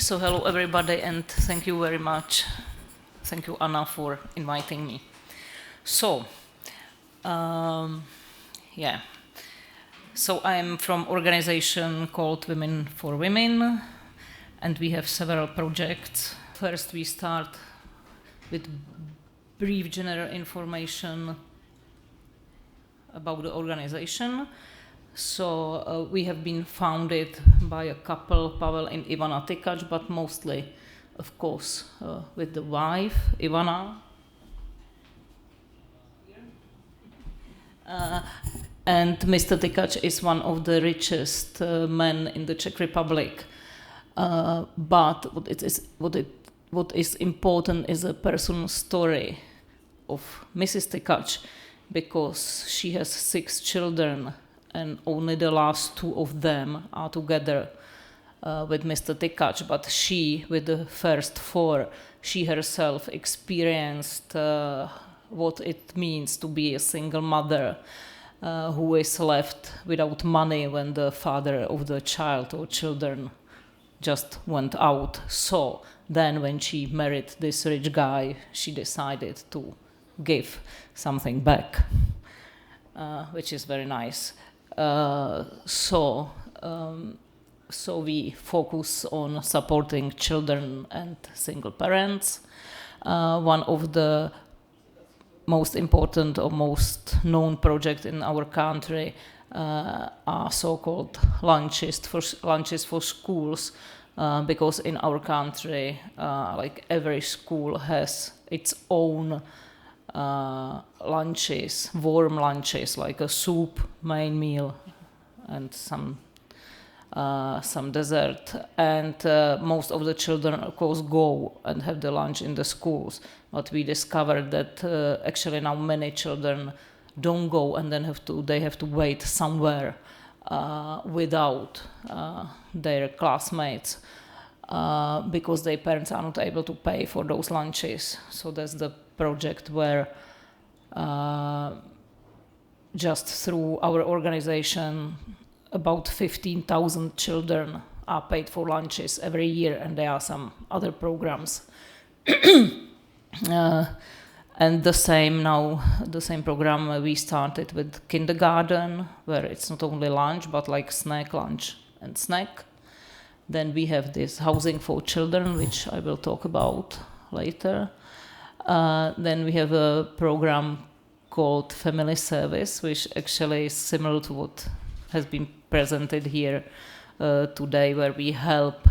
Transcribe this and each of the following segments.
So hello everybody, and thank you very much. Thank you, Anna, for inviting me. So, So I'm from organization called Women for Women, and we have several projects. First, we start with brief general information about the organization. So we have been founded by a couple, Pavel and Ivana Tikac, but mostly, of course, with the wife, Ivana. And Mr. Tikac is one of the richest men in the Czech Republic. But what is important is a personal story of Mrs. Tikac, because she has 6 children, and only the last 2 of them are together with Mr. Tikac. But she, with the first 4, she herself experienced what it means to be a single mother who is left without money when the father of the child or children just went out. So then when she married this rich guy, she decided to give something back, which is very nice. So we focus on supporting children and single parents. One of the most important or most known projects in our country are so-called lunches for schools, because in our country, like every school has its own lunches, warm lunches, like a soup, main meal, and some dessert. And most of the children, of course, go and have the lunch in the schools. But we discovered that actually now many children don't go, and then they have to wait somewhere without their classmates because their parents are not able to pay for those lunches. So that's the project where just through our organization about 15,000 children are paid for lunches every year, and there are some other programs. And the same program we started with kindergarten, where it's not only lunch, but like snack, lunch, and snack. Then we have this housing for children, which I will talk about later. Then we have a program called Family Service, which actually is similar to what has been presented here today, where we help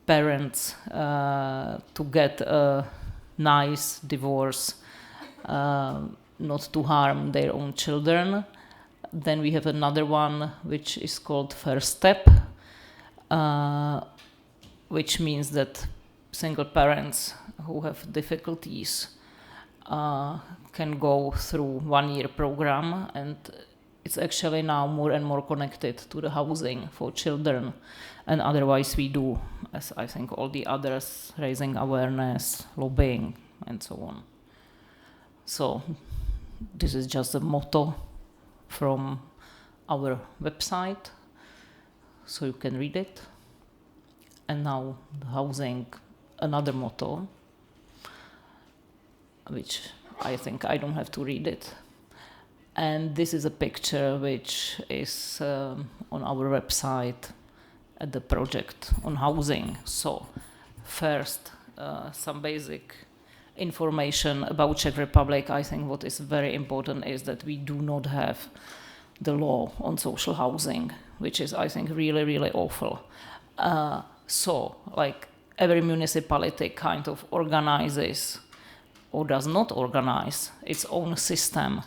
parents to get a nice divorce, not to harm their own children. Then we have another one which is called First Step, which means that single parents who have difficulties can go through 1-year program, and it's actually now more and more connected to the housing for children. And otherwise we do, as I think all the others, raising awareness, lobbying, and so on. So this is just a motto from our website, so you can read it. And now the housing, another motto, which I think I don't have to read it. And this is a picture which is on our website at the project on housing. So first, some basic information about Czech Republic. I think what is very important is that we do not have the law on social housing, which is, I think, really, really awful. So like every municipality kind of organizes or does not organize its own system,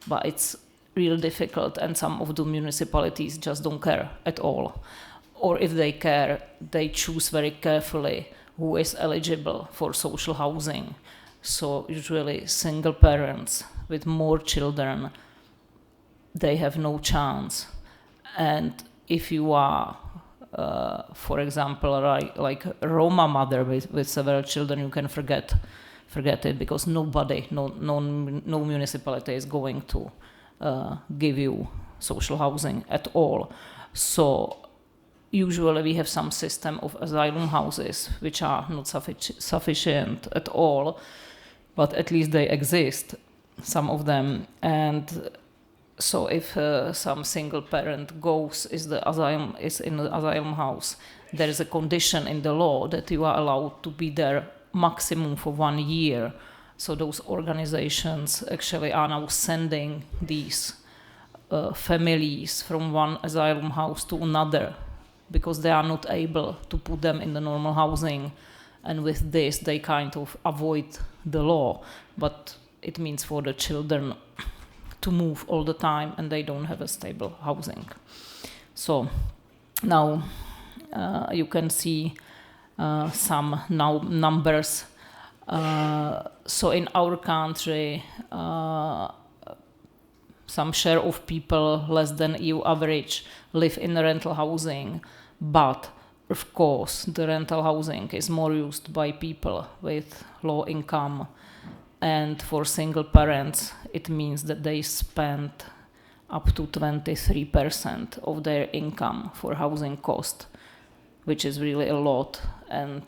but it's really difficult, and some of the municipalities just don't care at all. Or if they care, they choose very carefully who is eligible for social housing. So usually single parents with more children, they have no chance. And if you are, for example, like a Roma mother with several children, you can forget it, because nobody, no municipality is going to give you social housing at all. So usually we have some system of asylum houses which are not sufficient at all, but at least they exist, some of them. And so if some single parent is in the asylum house, there is a condition in the law that you are allowed to be there maximum for 1 year. So those organizations actually are now sending these families from one asylum house to another, because they are not able to put them in the normal housing. And with this, they kind of avoid the law. But it means for the children to move all the time, and they don't have a stable housing. So now you can see some numbers. So in our country, some share of people less than EU average live in rental housing, but of course the rental housing is more used by people with low income, and for single parents it means that they spend up to 23% of their income for housing cost, which is really a lot. And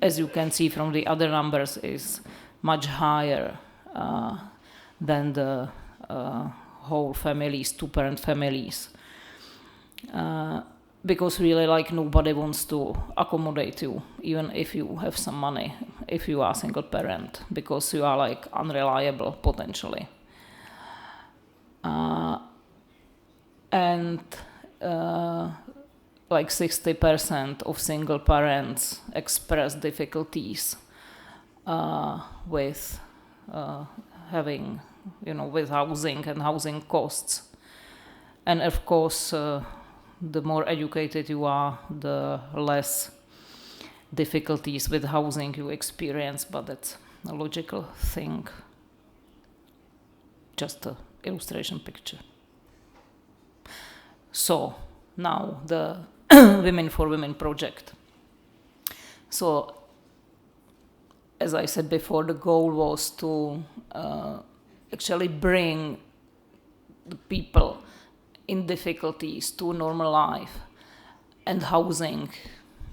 as you can see from the other numbers, is much higher than the whole families, two-parent families. Because really, like, nobody wants to accommodate you, even if you have some money, if you are a single parent, because you are like unreliable potentially. And like 60% of single parents express difficulties with having, with housing and housing costs. And of course, the more educated you are, the less difficulties with housing you experience, but that's a logical thing. Just an illustration picture. So now the Women for Women project. So as I said before, the goal was to actually bring the people in difficulties to normal life, and housing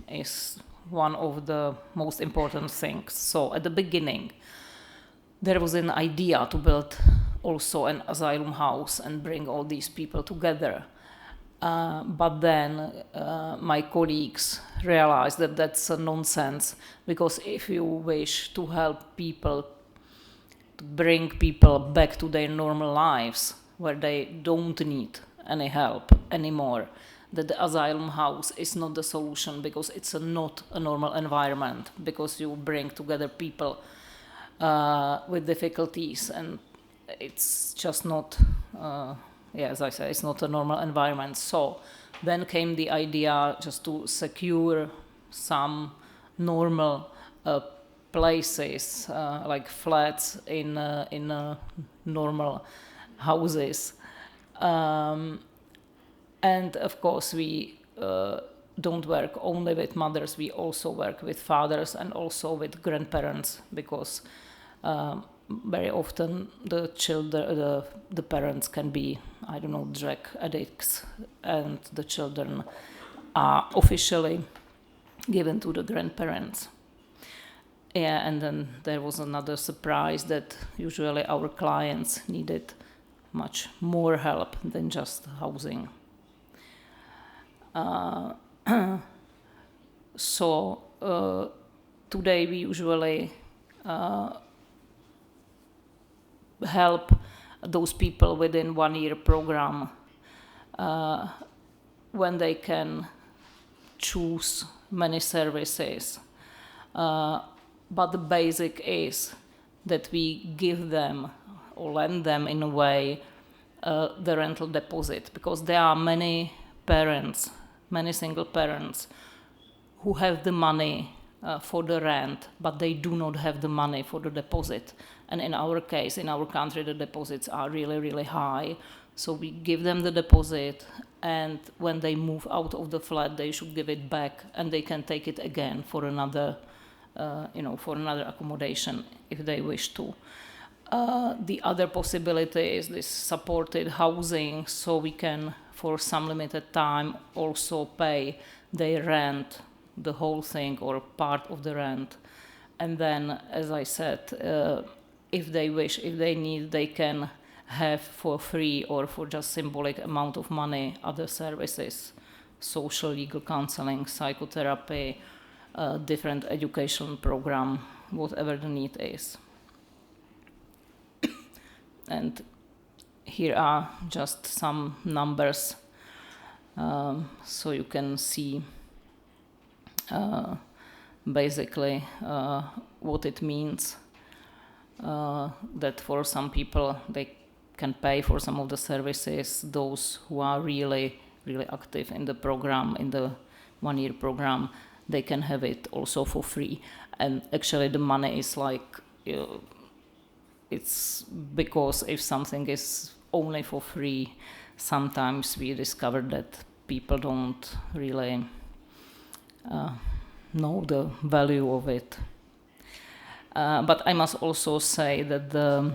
is one of the most important things. So at the beginning there was an idea to build also an asylum house and bring all these people together, but then my colleagues realized that that's a nonsense, because if you wish to help people, to bring people back to their normal lives where they don't need any help anymore, that the asylum house is not the solution, because it's not a normal environment, because you bring together people with difficulties, and it's just not, as I said, it's not a normal environment. So then came the idea just to secure some normal places, like flats in normal houses. And of course we don't work only with mothers, we also work with fathers and also with grandparents, because very often the children, the parents can be, drug addicts, and the children are officially given to the grandparents. Yeah, and then there was another surprise, that usually our clients needed much more help than just housing. So today we usually help those people within 1 year program when they can choose many services. But the basic is that we give them or lend them in a way the rental deposit, because there are many parents, many single parents who have the money for the rent, but they do not have the money for the deposit. And in our case, in our country, the deposits are really, really high. So we give them the deposit, and when they move out of the flat, they should give it back, and they can take it again for another, for another accommodation if they wish to. The other possibility is this supported housing, so we can, for some limited time, also pay their rent, the whole thing or part of the rent. And then, as I said, if they wish, if they need, they can have for free or for just symbolic amount of money other services, social, legal counseling, psychotherapy, different education program, whatever the need is. And here are just some numbers, so you can see basically what it means, that for some people they can pay for some of the services. Those who are really, really active in the program, in the one-year program, they can have it also for free. And actually the money is like, it's because if something is only for free, sometimes we discover that people don't really know the value of it. But I must also say that the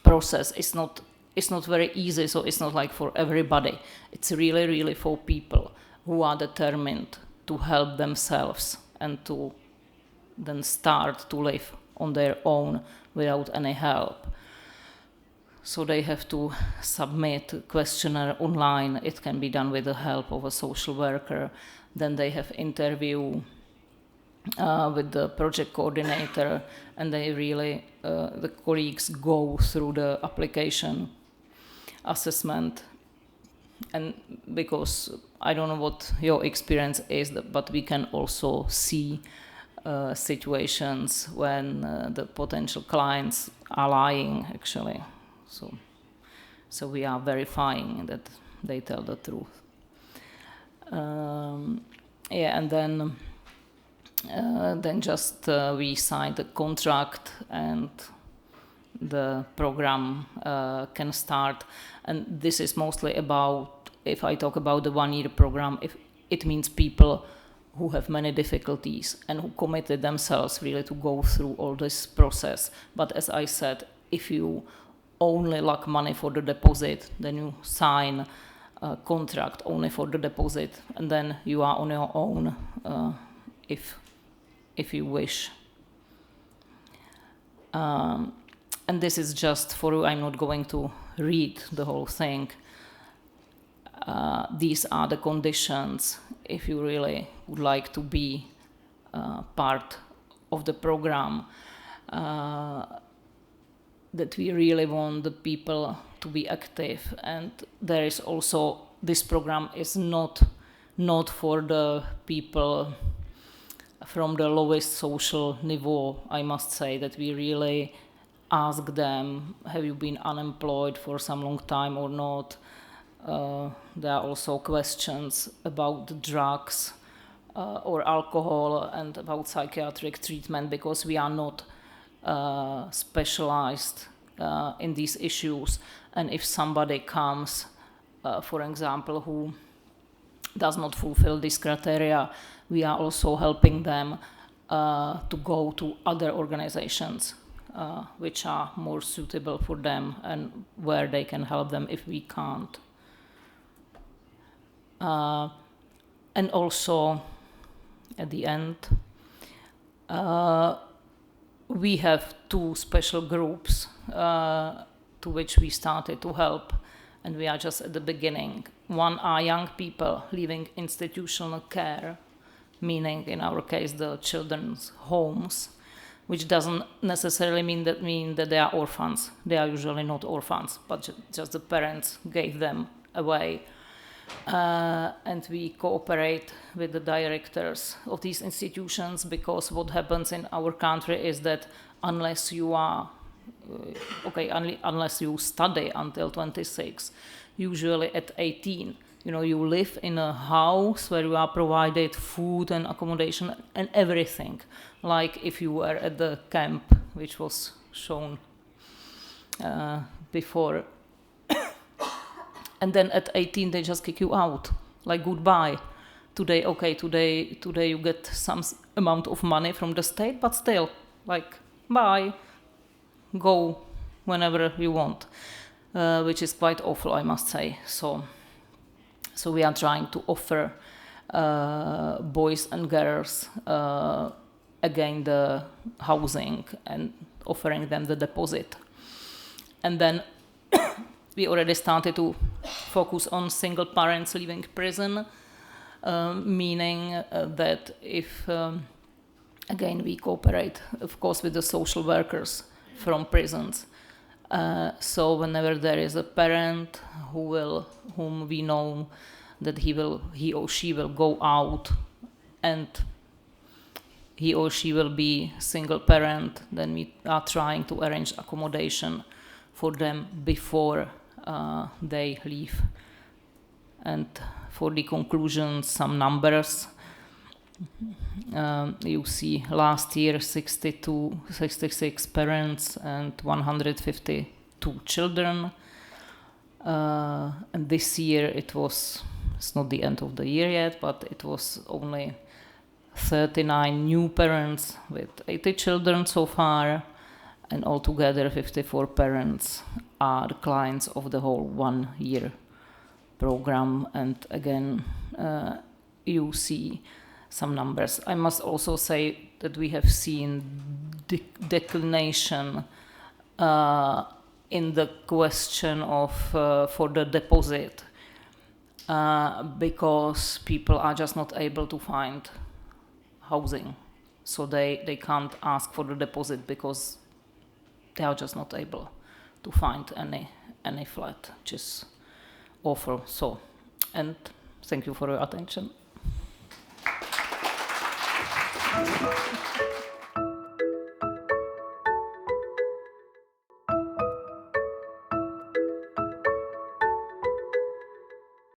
process is not very easy, so it's not like for everybody. It's really, really for people who are determined to help themselves and to then start to live on their own without any help. So they have to submit a questionnaire online. It can be done with the help of a social worker. Then they have interview with the project coordinator, and they really, the colleagues go through the application assessment. And because I don't know what your experience is, but we can also see situations when the potential clients are lying, actually. So we are verifying that they tell the truth. And then just we sign the contract and the program can start. And this is mostly about, if I talk about the one-year program, if it means people who have many difficulties and who committed themselves really to go through all this process. But as I said, if you only lack money for the deposit, then you sign a contract only for the deposit, and then you are on your own if you wish. And this is just for you. I'm not going to read the whole thing. These are the conditions if you really would like to be part of the program, that we really want the people to be active. And there is also, this program is not for the people from the lowest social niveau. I must say that we really ask them, have you been unemployed for some long time or not? There are also questions about drugs or alcohol and about psychiatric treatment, because we are not specialized in these issues. And if somebody comes, for example, who does not fulfill this criteria, we are also helping them to go to other organizations which are more suitable for them and where they can help them if we can't. And also, at the end, we have two special groups to which we started to help, and we are just at the beginning. One are young people living institutional care, meaning in our case the children's homes, which doesn't necessarily mean that they are orphans. They are usually not orphans, but just the parents gave them away. And we cooperate with the directors of these institutions, because what happens in our country is that unless you are unless you study until 26, usually at 18, you live in a house where you are provided food and accommodation and everything, like if you were at the camp, which was shown before. And then at 18 they just kick you out, like goodbye. Today you get some amount of money from the state, but still, like, bye, go whenever you want, which is quite awful, I must say. So we are trying to offer boys and girls again the housing and offering them the deposit. And then we already started to focus on single parents leaving prison, meaning that if, again, we cooperate, of course, with the social workers from prisons. So whenever there is a parent whom we know that he or she will go out and he or she will be single parent, then we are trying to arrange accommodation for them before they leave. And for the conclusion, some numbers. You see last year 66 parents and 152 children. And this year it's not the end of the year yet, but it was only 39 new parents with 80 children so far, and altogether 54 parents are the clients of the whole 1 year program. And again, you see some numbers. I must also say that we have seen declination in the question of for the deposit because people are just not able to find housing, so they can't ask for the deposit because they are just not able to find any flat, which is awful. So, and thank you for your attention.